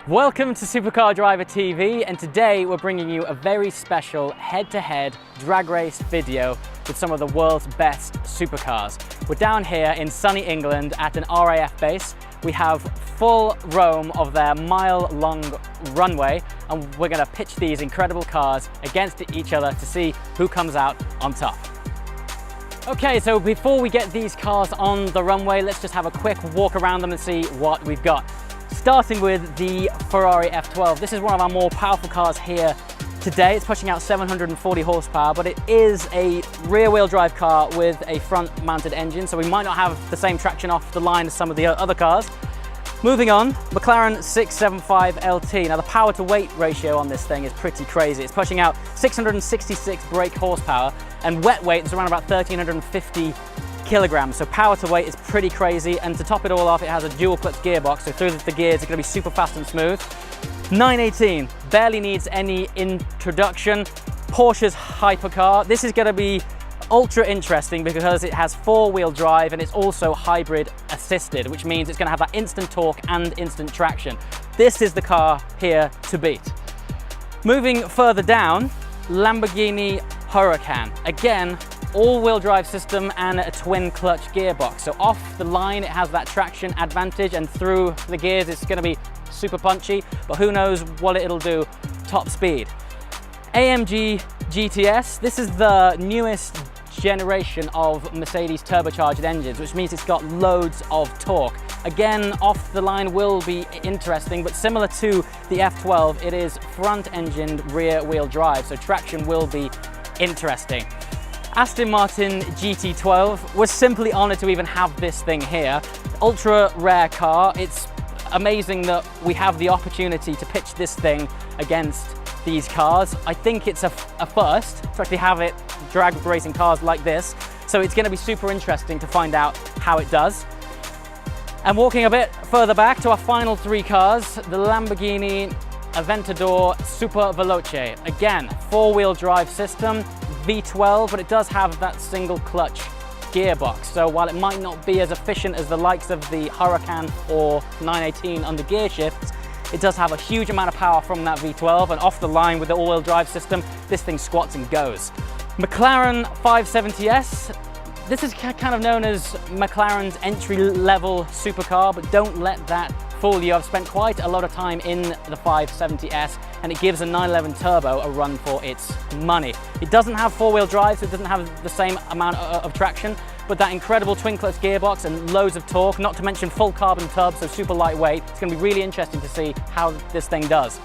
Welcome to Supercar Driver TV, and today we're bringing you a very special head-to-head drag race video with some of the world's best supercars. We're down here in sunny England at an RAF base. We have full roam of their mile-long runway, and we're going to pitch these incredible cars against each other to see who comes out on top. Okay, so before we get these cars on the runway, let's just have a quick walk around them and see what we've got. Starting with the Ferrari F12. This is one of our more powerful cars here today. It's pushing out 740 horsepower, but it is a rear-wheel drive car with a front-mounted engine, so we might not have the same traction off the line as some of the other cars. Moving on, McLaren 675 LT. Now the power-to-weight ratio on this thing is pretty crazy. It's pushing out 666 brake horsepower, and wet weight is around about 1,350 kilograms, so power to weight is pretty crazy. And to top it all off, it has a dual clutch gearbox, so through the gears it's going to be super fast and smooth. 918 barely needs any introduction. Porsche's hypercar. This is going to be ultra interesting because it has four-wheel drive and it's also hybrid assisted, which means it's going to have that instant torque and instant traction. This is the car here to beat. Moving further down, Lamborghini Huracan. Again, all-wheel drive system and a twin clutch gearbox. So off the line it has that traction advantage, and through the gears it's going to be super punchy, but who knows what it'll do top speed. AMG GTS. This is the newest generation of Mercedes turbocharged engines, which means it's got loads of torque. Again, off the line will be interesting, but similar to the F12, it is front-engined rear-wheel drive, so traction will be interesting. Aston Martin GT12, we're simply honored to even have this thing here. Ultra rare car. It's amazing that we have the opportunity to pitch this thing against these cars. I think it's a first to actually have it drag racing cars like this, so it's going to be super interesting to find out how it does. And walking a bit further back to our final three cars, the Lamborghini Aventador Super Veloce. Again, four-wheel drive system, V12, but it does have that single clutch gearbox. So while it might not be as efficient as the likes of the Huracan or 918 under gear shifts, it does have a huge amount of power from that V12, and off the line with the all-wheel drive system, this thing squats and goes. McLaren 570S. This is kind of known as McLaren's entry-level supercar, but don't let that fool you. I've spent quite a lot of time in the 570S, and it gives a 911 Turbo a run for its money. It doesn't have four-wheel drive, so it doesn't have the same amount of traction, but that incredible twin-clutch gearbox and loads of torque, not to mention full carbon tub, so super lightweight. It's going to be really interesting to see how this thing does.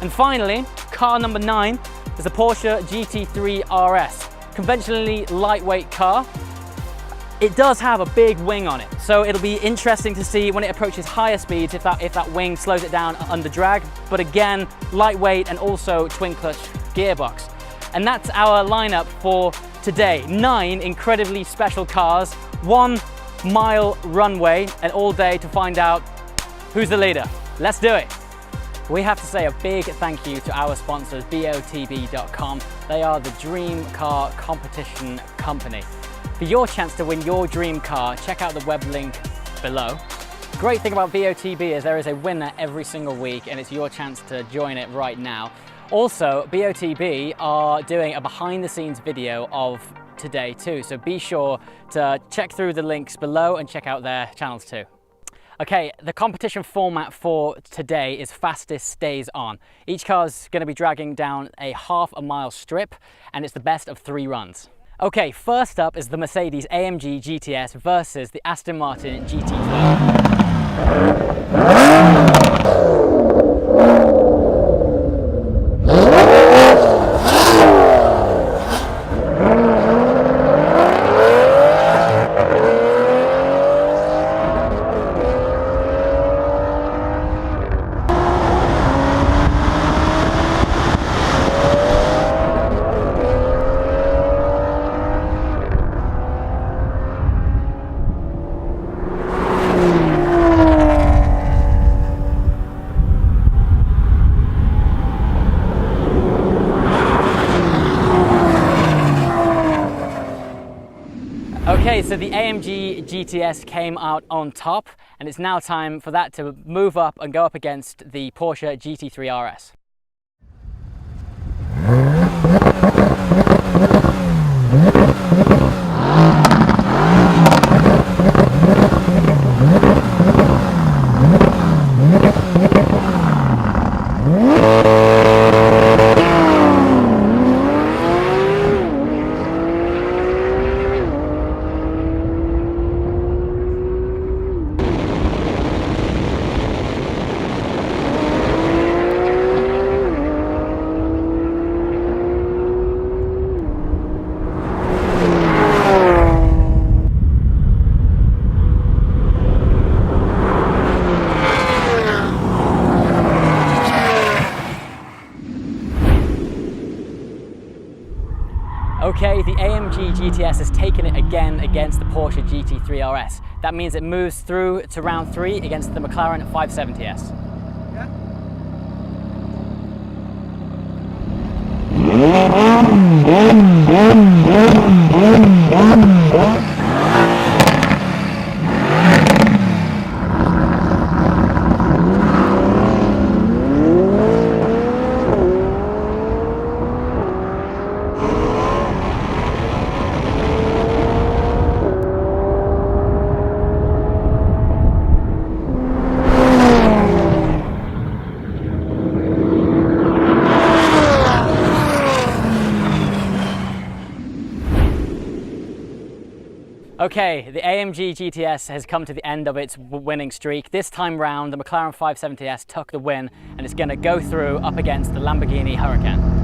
And finally, car number 9 is the Porsche GT3 RS. Conventionally lightweight car. It does have a big wing on it, so it'll be interesting to see when it approaches higher speeds if that wing slows it down under drag. But again, lightweight and also twin clutch gearbox. And that's our lineup for today. 9 incredibly special cars, 1 mile runway, and all day to find out who's the leader. Let's do it. We have to say a big thank you to our sponsors, BOTB.com. They are the dream car competition company. For your chance to win your dream car, check out the web link below. The great thing about BOTB is there is a winner every single week, and it's your chance to join it right now. Also, BOTB are doing a behind the scenes video of today too, so be sure to check through the links below and check out their channels too. Okay, the competition format for today is fastest stays on. Each car is going to be dragging down a half-a-mile strip, and it's the best of 3 runs. Okay, first up is the Mercedes AMG GTS versus the Aston Martin GT12. Okay, so the AMG GTS came out on top, and it's now time for that to move up and go up against the Porsche GT3 RS. Okay, the AMG GTS has taken it again against the Porsche GT3 RS. That means it moves through to round 3 against the McLaren 570S. Okay, the AMG GTS has come to the end of its winning streak. This time round, the McLaren 570S took the win, and it's going to go through up against the Lamborghini Huracan.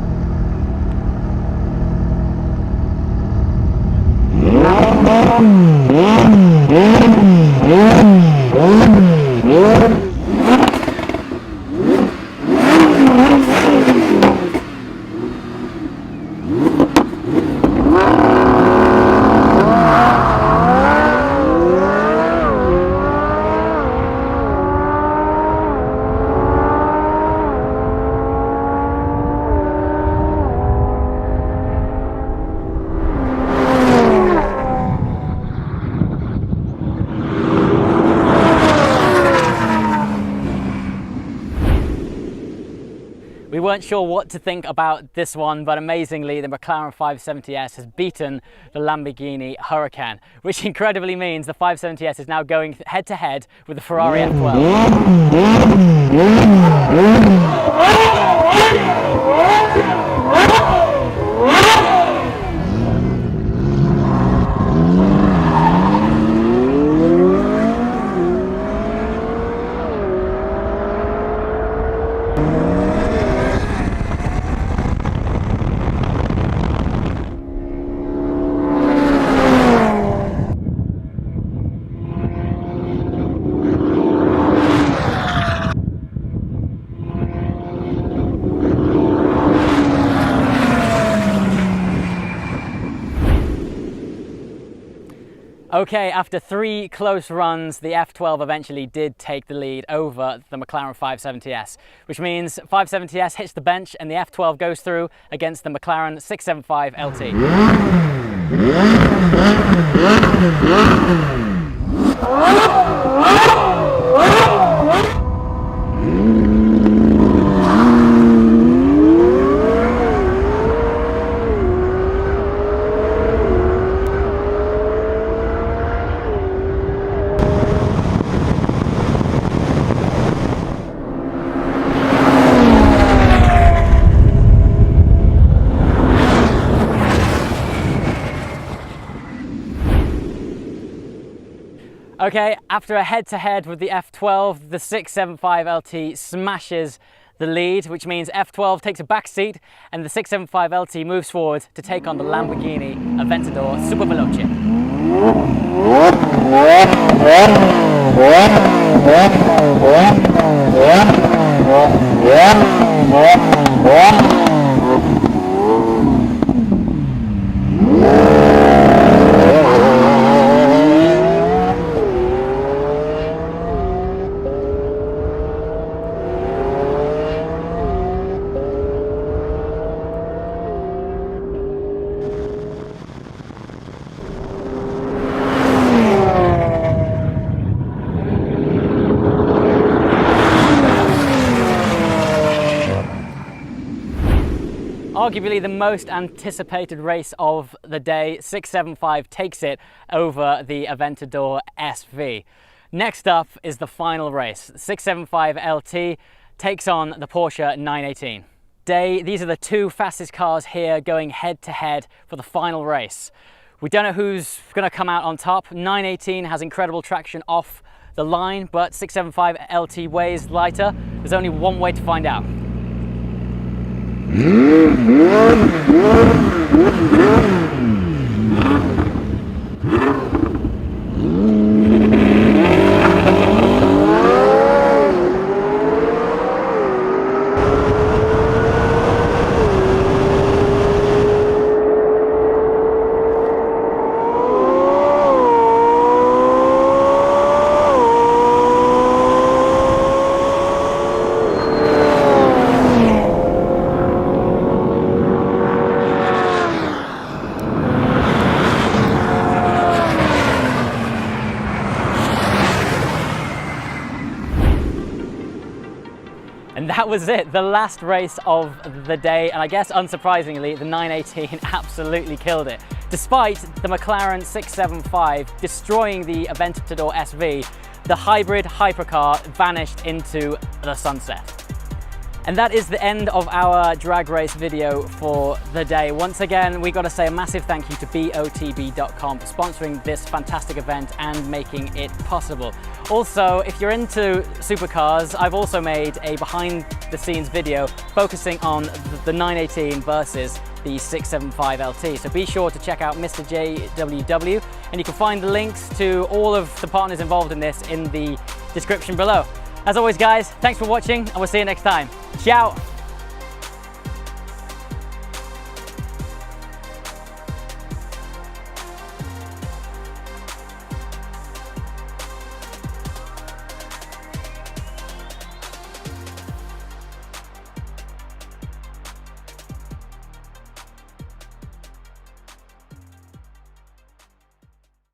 We weren't sure what to think about this one, but amazingly the McLaren 570S has beaten the Lamborghini Huracan, which incredibly means the 570S is now going head to head with the Ferrari F12. Okay, after 3 close runs, the F12 eventually did take the lead over the McLaren 570S, which means 570S hits the bench and the F12 goes through against the McLaren 675 LT. Okay, after a head-to-head with the F12, the 675 LT smashes the lead, which means F12 takes a back seat and the 675 LT moves forward to take on the Lamborghini Aventador Superveloce. Arguably the most anticipated race of the day, 675 takes it over the Aventador SV. Next up is the final race. 675 LT takes on the Porsche 918. These are the two fastest cars here going head to head for the final race. We don't know who's going to come out on top. 918 has incredible traction off the line, but 675 LT weighs lighter. There's only one way to find out. And that was it, the last race of the day, and I guess unsurprisingly, the 918 absolutely killed it. Despite the McLaren 675 destroying the Aventador SV, the hybrid hypercar vanished into the sunset. And that is the end of our drag race video for the day. Once again, we got to say a massive thank you to BOTB.com for sponsoring this fantastic event and making it possible. Also, if you're into supercars, I've also made a behind the scenes video focusing on the 918 versus the 675 LT. So be sure to check out Mr. JWW, and you can find the links to all of the partners involved in this in the description below. As always guys, thanks for watching and we'll see you next time. Ciao!